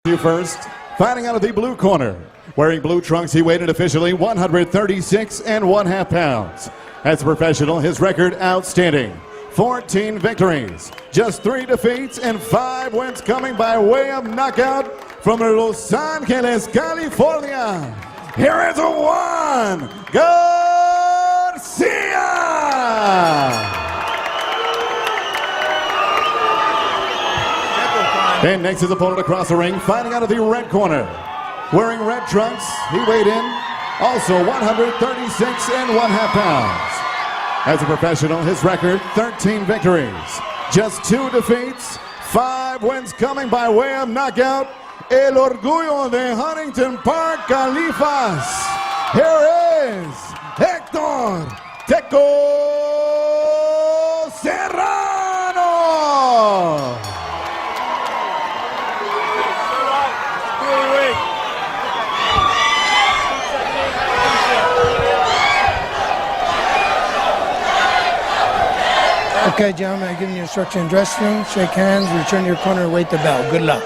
You first, fighting out of the blue corner. Wearing blue trunks, he weighed in officially 136 1/2 pounds. As a professional, his record outstanding. 14 victories, just 3 defeats, and 5 wins coming by way of knockout from Los Angeles, California. Here is Juan Garcia! And next his opponent across the ring, fighting out of the red corner. Wearing red trunks, he weighed in also 136 1/2 pounds. As a professional, his record 13 victories, just 2 defeats, 5 wins coming by way of knockout. El Orgullo de Huntington Park, Califas. Here is Hector Serrano. Okay, gentlemen, I'm giving you instruction in dressing room. Shake hands, return to your corner, wait the bell. Good luck.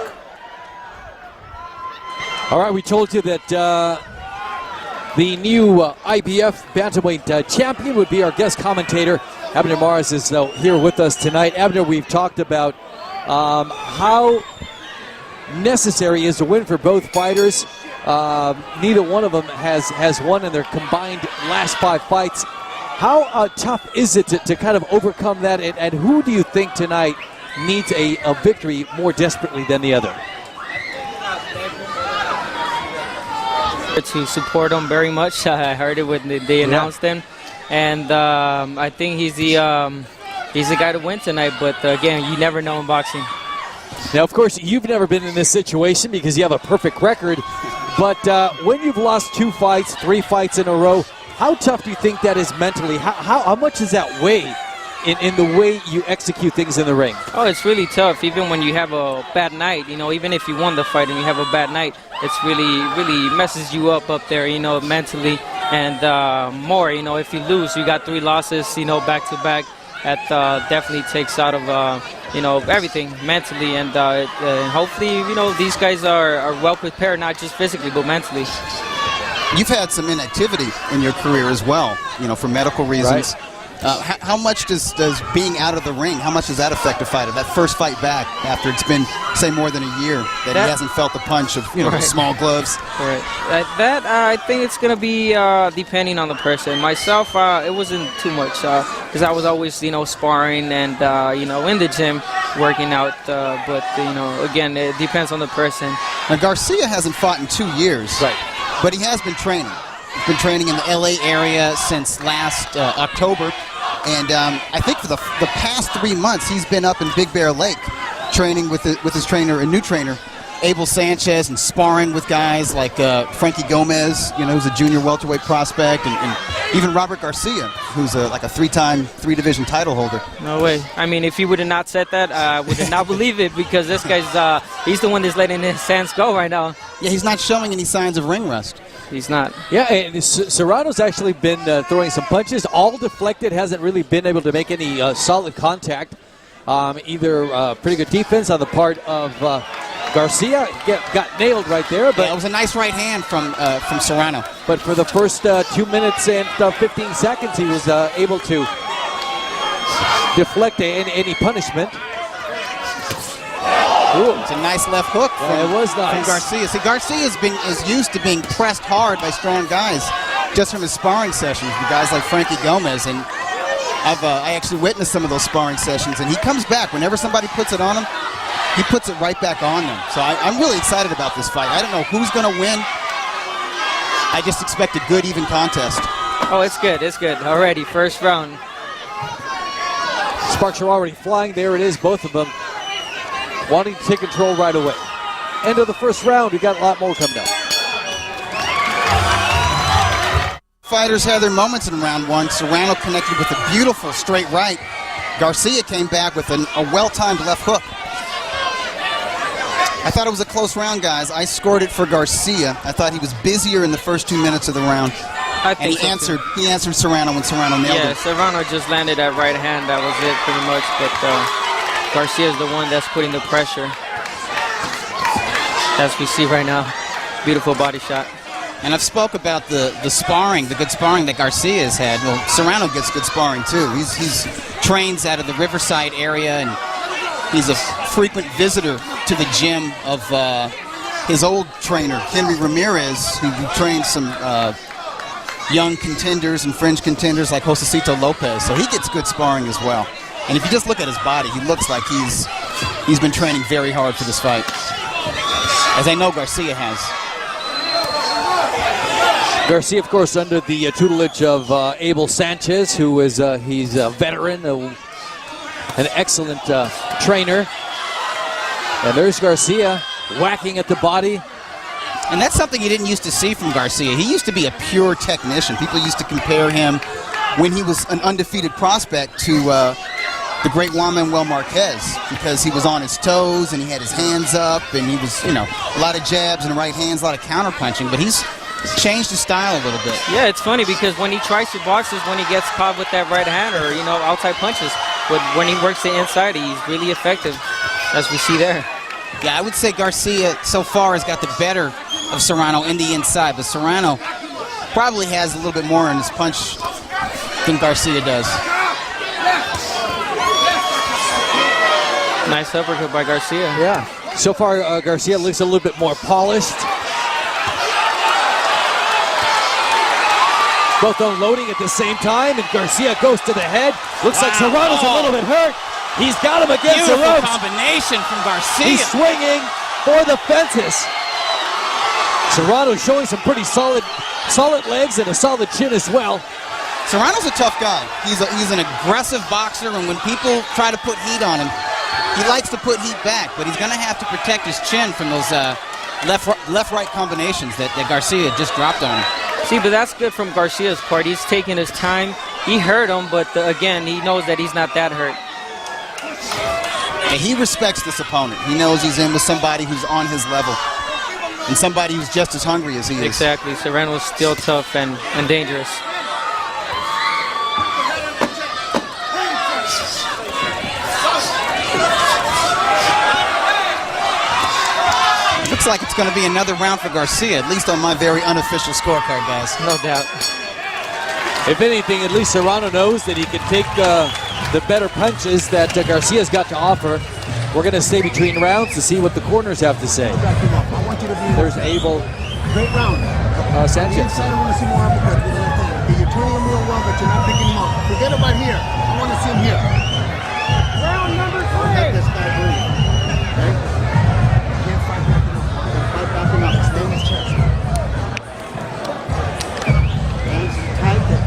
All right, we told you that the new IBF Bantamweight champion would be our guest commentator. Abner Mars is here with us tonight. Abner, we've talked about how necessary is to win for both fighters. Neither one of them has won in their combined last 5 fights. How tough is it to kind of overcome that, and who do you think tonight needs a victory more desperately than the other? To support him very much. I heard it when they announced him, and I think he's the guy to win tonight. But again, you never know in boxing. Now, of course, you've never been in this situation because you have a perfect record. But when you've lost 2 fights, 3 fights in a row, how tough do you think that is mentally? How much does that weigh in the way you execute things in the ring? Oh, it's really tough. Even when you have a bad night, even if you won the fight and you have a bad night, it's really messes you up there, mentally. And more, if you lose, you got 3 losses, back to back. That definitely takes out of, everything mentally. And hopefully, these guys are well prepared, not just physically, but mentally. You've had some inactivity in your career as well, for medical reasons. Right. How much does being out of the ring, how much does that affect a fighter? That first fight back after it's been, say, more than a year, that he hasn't felt the punch of, right. Small gloves. Right. I think it's going to be depending on the person. Myself, it wasn't too much because I was always, sparring and, in the gym working out. But, again, it depends on the person. Now, Garcia hasn't fought in 2 years. Right. But he has been training. He's been training in the LA area since last October. And I think for the past 3 months, he's been up in Big Bear Lake training with his trainer, a new trainer, Abel Sanchez, and sparring with guys like Frankie Gomez, who's a junior welterweight prospect, and even Robert Garcia, who's like a 3-time, 3-division title holder. No way. I mean, if he would have not said that, I would have not believed it because this guy's, he's the one that's letting his hands go right now. Yeah, he's not showing any signs of ring rust. He's not. Yeah, and Serrano's actually been throwing some punches, all deflected, hasn't really been able to make any solid contact. Either pretty good defense on the part of Garcia, got nailed right there. But yeah, it was a nice right hand from Serrano. But for the first 2 minutes and 15 seconds, he was able to deflect any punishment. Ooh, it's a nice left hook it was nice. From Garcia. See, Garcia is used to being pressed hard by strong guys just from his sparring sessions with guys like Frankie Gomez. And I actually witnessed some of those sparring sessions. And he comes back. Whenever somebody puts it on him, he puts it right back on them. So I'm really excited about this fight. I don't know who's going to win. I just expect a good, even contest. Oh, it's good. It's good. Already, first round. Sparks are already flying. There it is, both of them wanting to take control right away. End of the first round. We got a lot more coming up. Fighters had their moments in round 1. Serrano connected with a beautiful straight right. Garcia came back with a well-timed left hook. I thought it was a close round, guys. I scored it for Garcia. I thought he was busier in the first 2 minutes of the round. And he answered Serrano when Serrano nailed him. Yeah, Serrano just landed that right hand. That was it pretty much. But Garcia is the one that's putting the pressure. as we see right now. Beautiful body shot. And I've spoke about the sparring, the good sparring that Garcia has had. Well, Serrano gets good sparring too. He's trains out of the Riverside area, and he's a frequent visitor to the gym of his old trainer, Henry Ramirez, who trains some young contenders and fringe contenders like Josecito Lopez. So he gets good sparring as well. And if you just look at his body, he looks like he's been training very hard for this fight, as I know Garcia has. Garcia, of course, under the tutelage of Abel Sanchez, who is he's a veteran, an excellent trainer. And there's Garcia whacking at the body. And that's something you didn't used to see from Garcia. He used to be a pure technician. People used to compare him when he was an undefeated prospect to the great Juan Manuel Marquez, because he was on his toes and he had his hands up and he was, a lot of jabs and right hands, a lot of counter punching. But he's changed his style a little bit. Yeah, it's funny because when he tries to box is when he gets caught with that right hand or, outside punches. But when he works the inside, he's really effective, as we see there. Yeah, I would say Garcia so far has got the better of Serrano in the inside, but Serrano probably has a little bit more in his punch than Garcia does. Nice uppercut by Garcia. Yeah. So far, Garcia looks a little bit more polished. Both unloading at the same time, and Garcia goes to the head. Looks like Serrano's a little bit hurt. He's got him against the ropes. Combination from Garcia. He's swinging for the fences. Serrano showing some pretty solid legs and a solid chin as well. Serrano's a tough guy. He's an aggressive boxer, and when people try to put heat on him, he likes to put heat back, but he's going to have to protect his chin from those left-right combinations that Garcia just dropped on him. See, but that's good from Garcia's part. He's taking his time. He hurt him, but again, he knows that he's not that hurt. And he respects this opponent. He knows he's in with somebody who's on his level and somebody who's just as hungry as he is. Exactly. Serrano's still tough and dangerous. Looks like it's going to be another round for Garcia, at least on my very unofficial scorecard, guys. No doubt. If anything, at least Serrano knows that he can take the better punches that Garcia's got to offer. We're going to stay between rounds to see what the corners have to say. There's Abel. Great round. Sanchez. Inside, I want to see more uppercuts. You're turning him real well, but you're not picking him up. Forget about here. I want to see him here. Round number 3. Let this guy breathe. Okay? You can't fight back him up. Fight back him up. Stay in his chest. Hands tight there.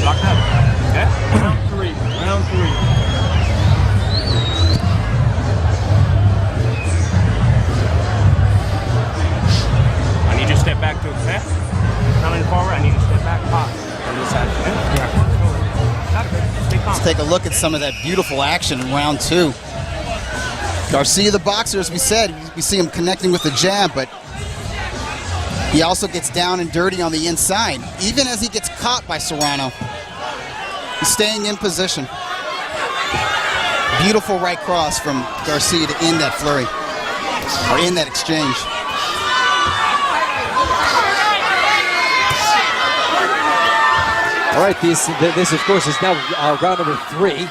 Lock up. Okay? Round 3. Round 3. I need you to step back to okay? Coming forward, I need you to step back, pop. On this side. Yeah. Stay calm. Let's take a look at some of that beautiful action in round 2. Garcia, the boxer, as we said, we see him connecting with the jab, but he also gets down and dirty on the inside. Even as he gets caught by Serrano, he's staying in position. Beautiful right cross from Garcia to end that flurry, or end that exchange. All right, this of course is now round number 3.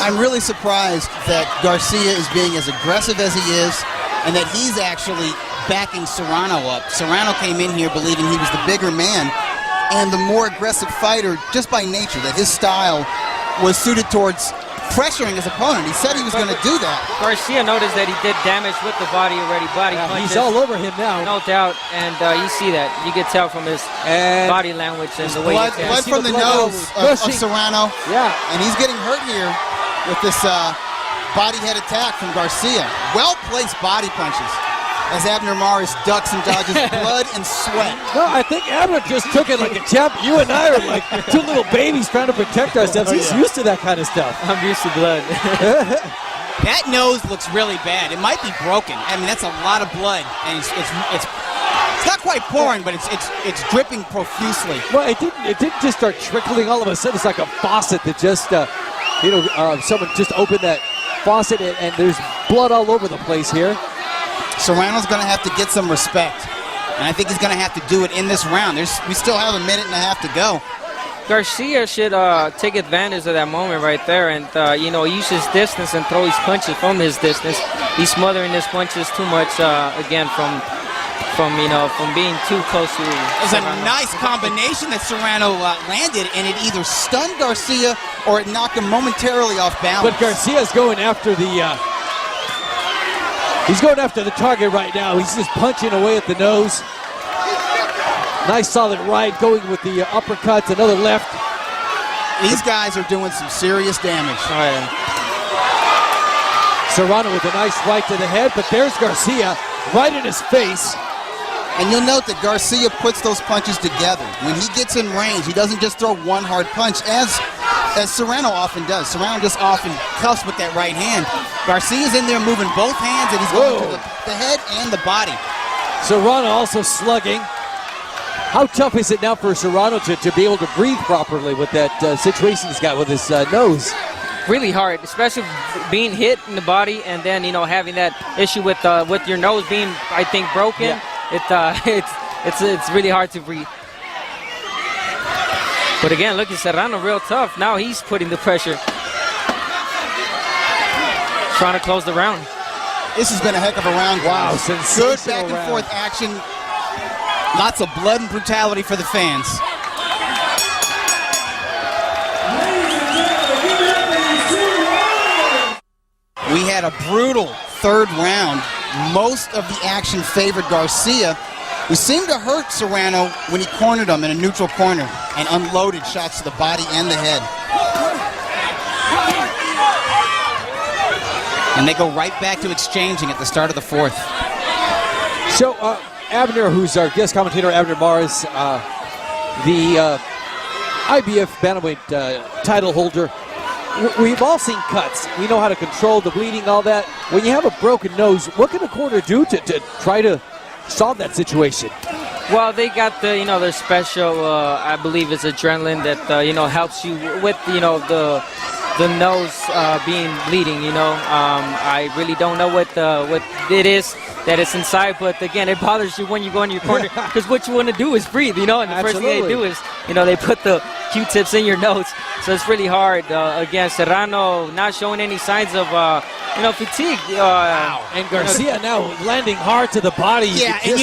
I'm really surprised that Garcia is being as aggressive as he is, and that he's actually backing Serrano up. Serrano came in here believing he was the bigger man and the more aggressive fighter just by nature, that his style was suited towards pressuring his opponent. He said he was going to do that. Garcia noticed that he did damage with the body already. He's all over him now. No doubt, and you see that. You can tell from his body language and the way he blood from the nose of Serrano. Yeah. And he's getting hurt here with this body head attack from Garcia. Well-placed body punches as Abner Maris ducks and dodges blood and sweat. No, I think Abner just took it like a champ. You and I are like two little babies trying to protect ourselves. He's used to that kind of stuff. I'm used to blood. That nose looks really bad. It might be broken. I mean, that's a lot of blood, and it's not quite pouring, but it's dripping profusely. Well, it didn't just start trickling all of a sudden. It's like a faucet that just someone just opened that faucet, and there's blood all over the place here. Serrano's going to have to get some respect. And I think he's going to have to do it in this round. We still have a minute and a half to go. Garcia should take advantage of that moment right there and, use his distance and throw his punches from his distance. He's smothering his punches too much, again, from being too close to. It was a nice combination that Serrano landed, and it either stunned Garcia or it knocked him momentarily off balance. But Garcia's going after the he's going after the target right now. He's just punching away at the nose. Nice solid right, going with the uppercuts, another left. These guys are doing some serious damage. Oh, yeah. Serrano with a nice right to the head, but there's Garcia right in his face. And you'll note that Garcia puts those punches together. When he gets in range, he doesn't just throw one hard punch, as Serrano often does. Serrano just often cuffs with that right hand. Garcia's in there moving both hands, and he's going to the head and the body. Serrano also slugging. How tough is it now for Serrano to be able to breathe properly with that situation he's got with his nose? Really hard, especially being hit in the body and then, having that issue with your nose being, I think, broken. Yeah. It's really hard to breathe. But again, look at Serrano, real tough. Now he's putting the pressure. Trying to close the round. This has been a heck of a round. Wow, sensational good back and forth action. Lots of blood and brutality for the fans. We had a brutal third round. Most of the action favored Garcia, who seemed to hurt Serrano when he cornered him in a neutral corner and unloaded shots to the body and the head. And they go right back to exchanging at the start of the fourth. So, Abner, who's our guest commentator, Abner Mars, the IBF bantamweight title holder, we've all seen cuts. We know how to control the bleeding, all that. When you have a broken nose, what can a corner do to try to solve that situation? Well, they got their special, I believe it's adrenaline that, helps you with, the nose being bleeding, I really don't know what it is that it's inside, but again, it bothers you when you go in your corner because what you want to do is breathe, and the first thing they do is, they put the Q-tips in your nose, so it's really hard. Again, Serrano not showing any signs of, fatigue. Wow. And Garcia now landing hard to the body. Yeah, and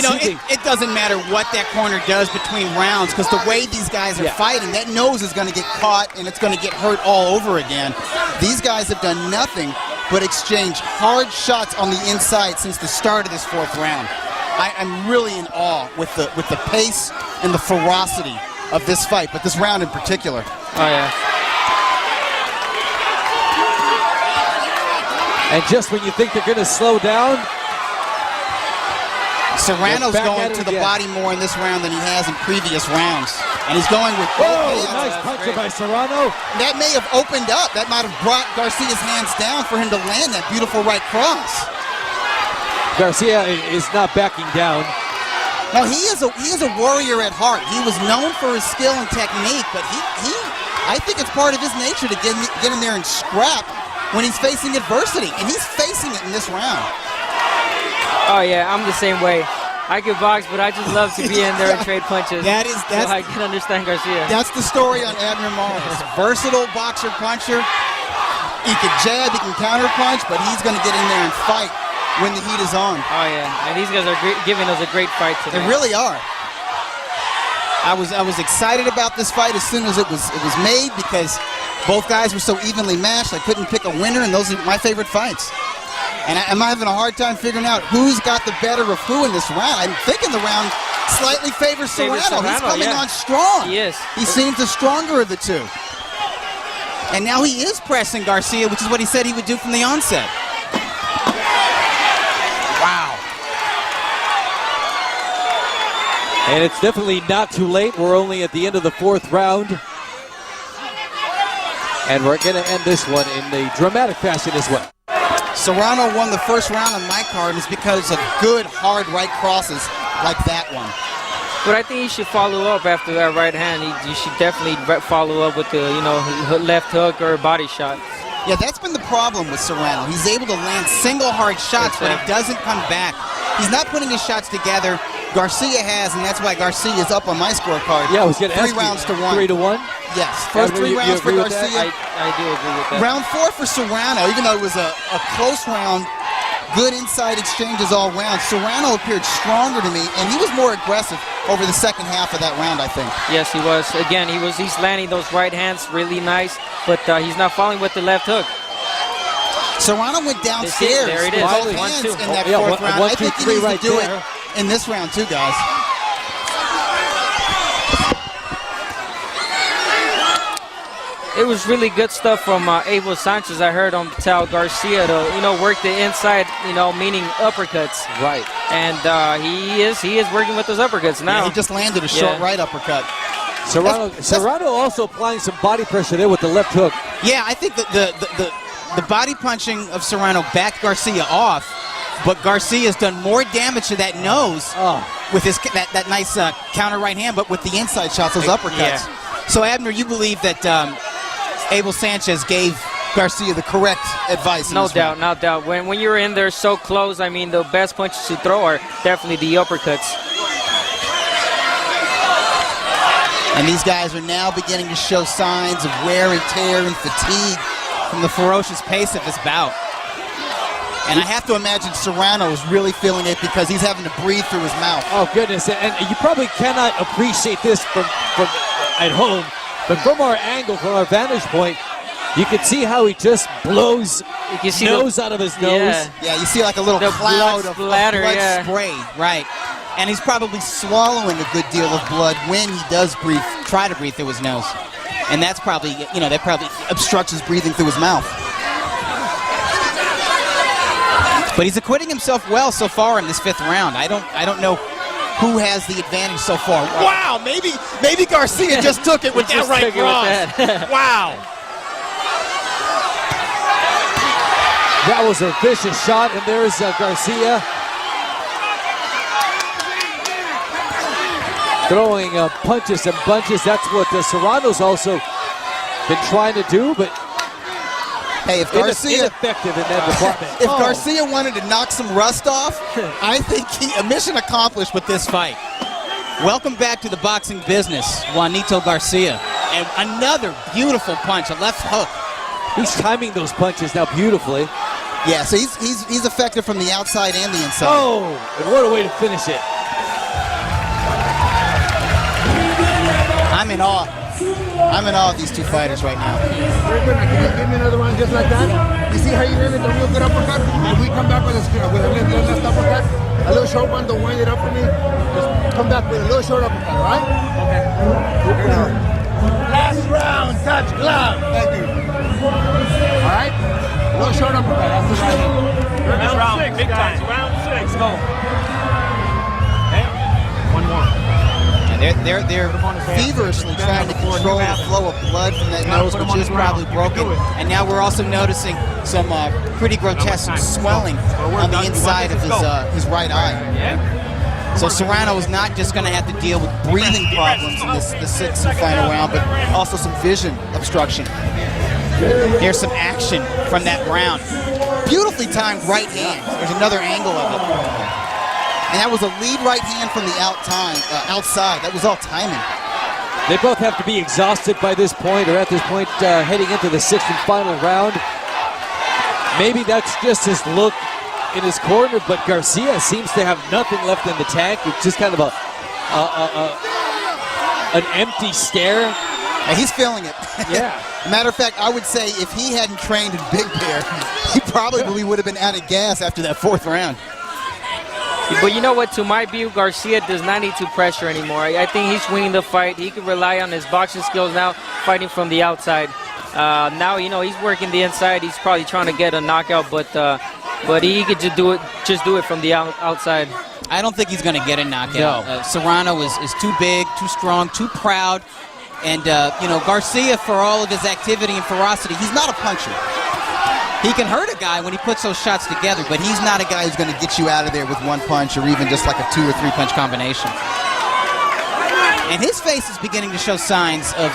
it doesn't matter what that corner does between rounds because the way these guys are fighting, that nose is going to get caught and it's going to get hurt all over again. These guys have done nothing but exchange hard shots on the inside since the start of this fourth round. I'm really in awe with the pace and the ferocity of this fight, but this round in particular. Oh, yeah. And just when you think they're going to slow down, Serrano's going to the body more in this round than he has in previous rounds. And he's going with both hands. Nice puncher by Serrano. That may have opened up. That might have brought Garcia's hands down for him to land that beautiful right cross. Garcia is not backing down. No, he is a warrior at heart. He was known for his skill and technique, but I think it's part of his nature to get in there and scrap when he's facing adversity, and he's facing it in this round. Oh yeah, I'm the same way. I can box, but I just love to be in there and trade punches. So I can understand Garcia. That's the story on Abner Morris. Versatile boxer puncher. He can jab, he can counter punch, but he's going to get in there and fight when the heat is on. Oh yeah, and these guys are giving us a great fight today. They really are. I was excited about this fight as soon as it was made because both guys were so evenly matched. I couldn't pick a winner, and those are my favorite fights. And I'm having a hard time figuring out who's got the better of who in this round. I'm thinking the round slightly favors Serrano. He's coming on strong. He is. He seems the stronger of the two. And now he is pressing Garcia, which is what he said he would do from the onset. Wow. And it's definitely not too late. We're only at the end of the fourth round. And we're going to end this one in a dramatic fashion as well. Serrano won the first round on my card is because of good, hard right crosses like that one. But I think he should follow up after that right hand. You should definitely follow up with the left hook or body shot. Yeah, that's been the problem with Serrano. He's able to land single hard shots, but it doesn't come back he's not putting his shots together. Garcia has, and that's why Garcia is up on my scorecard. Yeah, I was going to ask 3 rounds to 1. 3-1? Yes, first Edward, 3 rounds for agree with that? Garcia. I do agree with that. Round 4 for Serrano, even though it was a close round, good inside exchanges all round. Serrano appeared stronger to me, and he was more aggressive over the second half of that round, I think. Yes, he was. Again, he's landing those right hands really nice, but he's not falling with the left hook. Serrano went downstairs There it with is. both 1-2. hands in that yeah, fourth round. I 1, 2, think he 3 needs right to do there. it in this round too, guys. It was really good stuff from Abel Sanchez. I heard him tell Garcia to, work the inside, meaning uppercuts. Right. And he is working with those uppercuts now. Yeah, he just landed a short Yeah. right uppercut. Serrano also applying some body pressure there with the left hook. Yeah, I think that the body punching of Serrano backed Garcia off, but Garcia's done more damage to that nose with his that nice counter right hand, but with the inside shots, those uppercuts. Yeah. So, Abner, you believe that Abel Sanchez gave Garcia the correct advice? No doubt, no doubt. When you're in there so close, I mean, the best punches to throw are definitely the uppercuts. And these guys are now beginning to show signs of wear and tear and fatigue from the ferocious pace of this bout. And I have to imagine Serrano is really feeling it because he's having to breathe through his mouth. Oh, goodness. And you probably cannot appreciate this from at home, but from our angle, from our vantage point, you can see how he just blows nose out of his nose. Yeah, you see like a little cloud of blood yeah. spray, right. And he's probably swallowing a good deal of blood when he does try to breathe through his nose. And that's probably, that probably obstructs his breathing through his mouth. But he's acquitting himself well so far in this 5th round. I don't know who has the advantage so far. Wow, maybe Garcia just took it with that right cross. Wow. That was a vicious shot, and there's Garcia throwing punches and bunches. That's what Serrano's also been trying to do, but hey, if Garcia ineffective in that department. If Garcia wanted to knock some rust off, I think a mission accomplished with this fight. Welcome back to the boxing business, Juanito Garcia. And another beautiful punch, a left hook. He's timing those punches now beautifully. Yeah, so he's effective from the outside and the inside. Oh, and what a way to finish it. I'm in awe. I'm in awe of these two fighters right now. Very good. Now, can you give me another one just like that? You see how you landed the real good uppercut? If we come back with a left uppercut, a little short one, don't wind it up for me. Just come back with a little short uppercut, all right? Okay. Last round, touch glove. Thank you. All right? A little short uppercut. That's the right hand. Round 6, big time. Round 6. Let's go. Okay. One more. They're feverishly trying to control the flow of blood from that nose, which is probably broken. And now we're also noticing some pretty grotesque swelling on the inside of his right eye. So Serrano is not just going to have to deal with breathing problems in the 6th and final round, but also some vision obstruction. Here's some action from that round. Beautifully timed right hand. There's another angle of it. And that was a lead right hand from the outside. That was all timing. They both have to be exhausted by this point, or at this point heading into the 6th and final round. Maybe that's just his look in his corner, but Garcia seems to have nothing left in the tank. It's just kind of an empty stare. And he's feeling it. Yeah. Matter of fact, I would say if he hadn't trained in Big Bear, he probably would have been out of gas after that 4th round. But you know what? To my view, Garcia does not need to pressure anymore. I think he's winning the fight. He can rely on his boxing skills now, fighting from the outside. Now, he's working the inside. He's probably trying to get a knockout, but he could just do it from the outside. I don't think he's going to get a knockout. No. Serrano is too big, too strong, too proud. And, Garcia, for all of his activity and ferocity, he's not a puncher. He can hurt a guy when he puts those shots together, but he's not a guy who's going to get you out of there with one punch or even just like a 2 or 3 punch combination. And his face is beginning to show signs of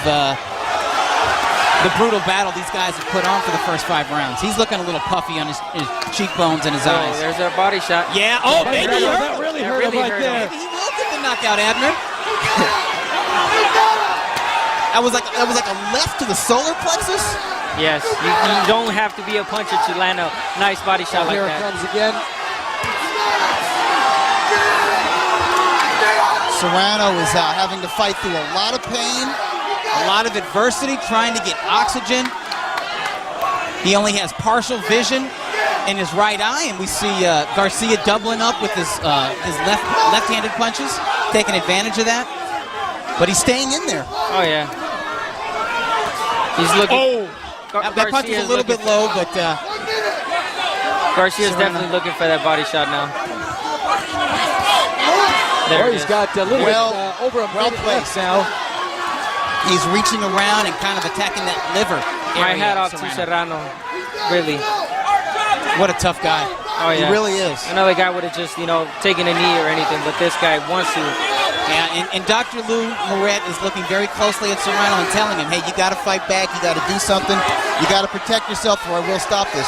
the brutal battle these guys have put on for the first 5 rounds. He's looking a little puffy on his cheekbones and his eyes. There's a body shot. Yeah. Oh, maybe he hurt That him. really hurt him right there. Maybe he will get the knockout, Abner. That was like a left to the solar plexus. Yes, you don't have to be a puncher to land a nice body shot like Here it that. comes again. Serrano is having to fight through a lot of pain, A lot of adversity, trying to get oxygen. He only has partial vision in his right eye, and we see Garcia doubling up with his left-handed punches, taking advantage of that. But he's staying in there. Oh yeah. He's looking. That punch is a little bit low, but Garcia's definitely looking for that body shot now. There He's got a little bit over a well minute placed. left now. he's reaching around and kind of attacking that liver My area hat of off to Serrano. Really. What a tough guy. Oh yeah. He really is. Another guy would have just, taken a knee or anything, but this guy wants to. Yeah, and Dr. Lou Moret is looking very closely at Serrano and telling him, hey, you got to fight back, you got to do something, you got to protect yourself or I will stop this.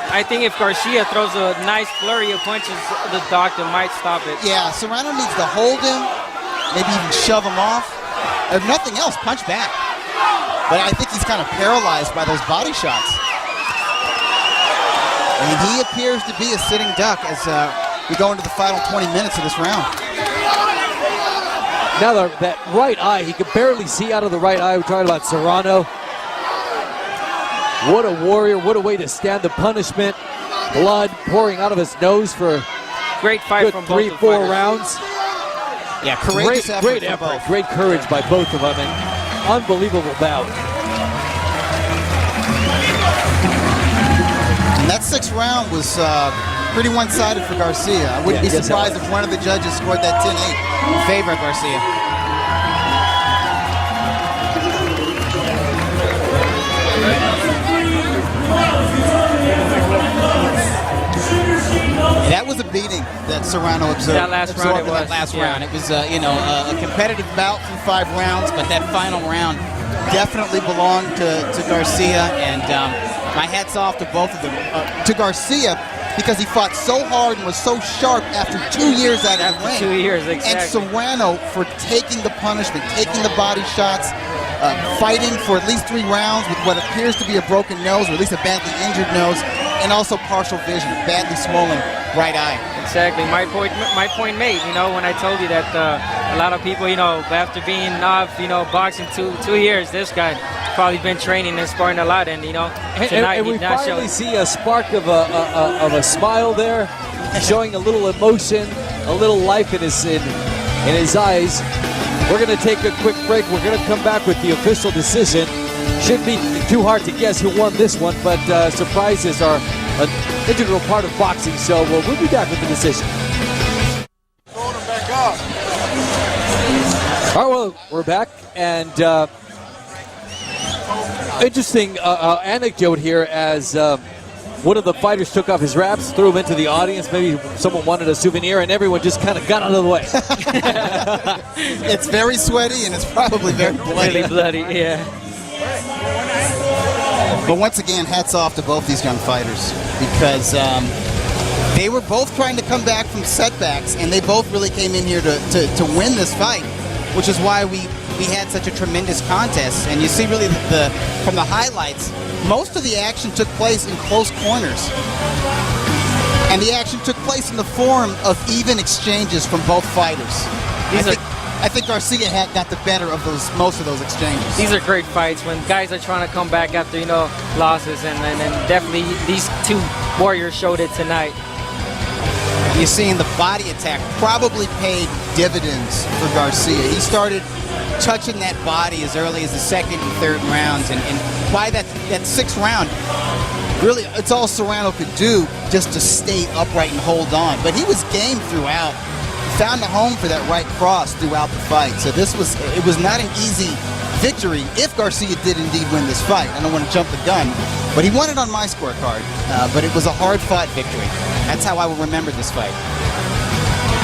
I think if Garcia throws a nice flurry of punches, the doctor might stop it. Yeah, Serrano needs to hold him, maybe even shove him off. If nothing else, punch back. But I think he's kind of paralyzed by those body shots. And he appears to be a sitting duck as we go into the final 20 minutes of this round. Now that right eye, he could barely see out of the right eye. We're talking about Serrano. What a warrior, what a way to stand the punishment. Blood pouring out of his nose for Great fight good from both 3-4 the fighters. rounds. Yeah, courageous Great from effort, both. great courage by both of them, and unbelievable bout. And that 6th round was pretty one-sided for Garcia. I wouldn't be yes, surprised if one of the judges scored that 10-8. In favor of Garcia. That was a beating that Serrano observed. That last round it absorbed in was. that last Round. It was, a competitive bout through 5 rounds, but that final round definitely belonged to Garcia, and my hat's off to both of them. To Garcia, because he fought so hard and was so sharp after 2 years out of the ring. 2 years, And exactly. Serrano for taking the punishment, taking the body shots, fighting for at least 3 rounds with what appears to be a broken nose, or at least a badly injured nose, and also partial vision, badly swollen right eye. Exactly. My point made, when I told you that a lot of people, after being off, boxing 2 years, this guy probably been training and sparring a lot, and tonight and we he's not finally showing. see a spark of a smile there, showing a little emotion, a little life in his eyes. We're going to take a quick break. We're going to come back with the official decision. Shouldn't be too hard to guess who won this one, but surprises are an integral part of boxing, so we'll be back with the decision. All right, well, we're back, and interesting anecdote here as one of the fighters took off his wraps, threw them into the audience. Maybe someone wanted a souvenir, and everyone just kind of got out of the way. It's very sweaty and it's probably very bloody. Really bloody, yeah. But once again, hats off to both these young fighters because they were both trying to come back from setbacks, and they both really came in here to win this fight, which is why we had such a tremendous contest. And you see really from the highlights, most of the action took place in close corners. And the action took place in the form of even exchanges from both fighters. I think Garcia got the better of most of those exchanges. These are great fights when guys are trying to come back after, losses, and definitely these 2 warriors showed it tonight. You're seeing the body attack probably paid dividends for Garcia. He started touching that body as early as the 2nd and 3rd rounds, and by that 6th round, really, it's all Serrano could do just to stay upright and hold on. But he was game throughout. Found a home for that right cross throughout the fight. So it was not an easy victory if Garcia did indeed win this fight. I don't want to jump the gun, but he won it on my scorecard. But it was a hard-fought victory. That's how I will remember this fight.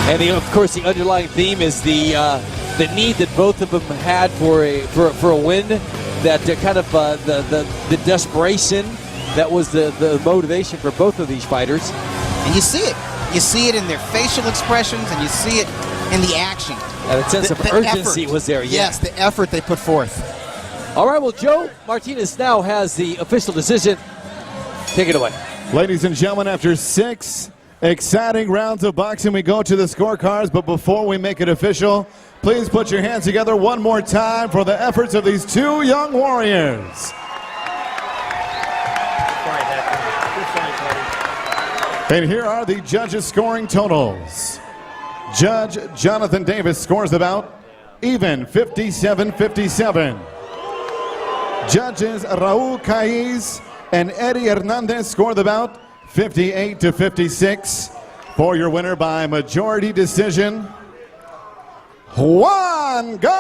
And of course, the underlying theme is the need that both of them had for a win. that kind of the desperation that was the motivation for both of these fighters. And you see it. You see it in their facial expressions, and you see it in the action. And a sense of urgency effort. was there. Yeah. Yes, the effort they put forth. All right, well, Joe Martinez now has the official decision. Take it away. Ladies and gentlemen, after 6 exciting rounds of boxing, we go to the scorecards. But before we make it official, please put your hands together one more time for the efforts of these two young warriors. And here are the judges' scoring totals. Judge Jonathan Davis scores the bout even, 57-57. Judges Raul Caiz and Eddie Hernandez score the bout 58-56. For your winner by majority decision, Juan Garcia!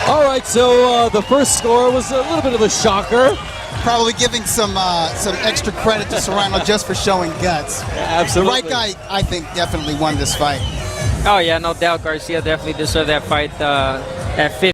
All right, so the first score was a little bit of a shocker. Probably giving some extra credit to Serrano just for showing guts. Absolutely. The right guy, I think, definitely won this fight. Oh yeah, no doubt. Garcia definitely deserved that fight at 50.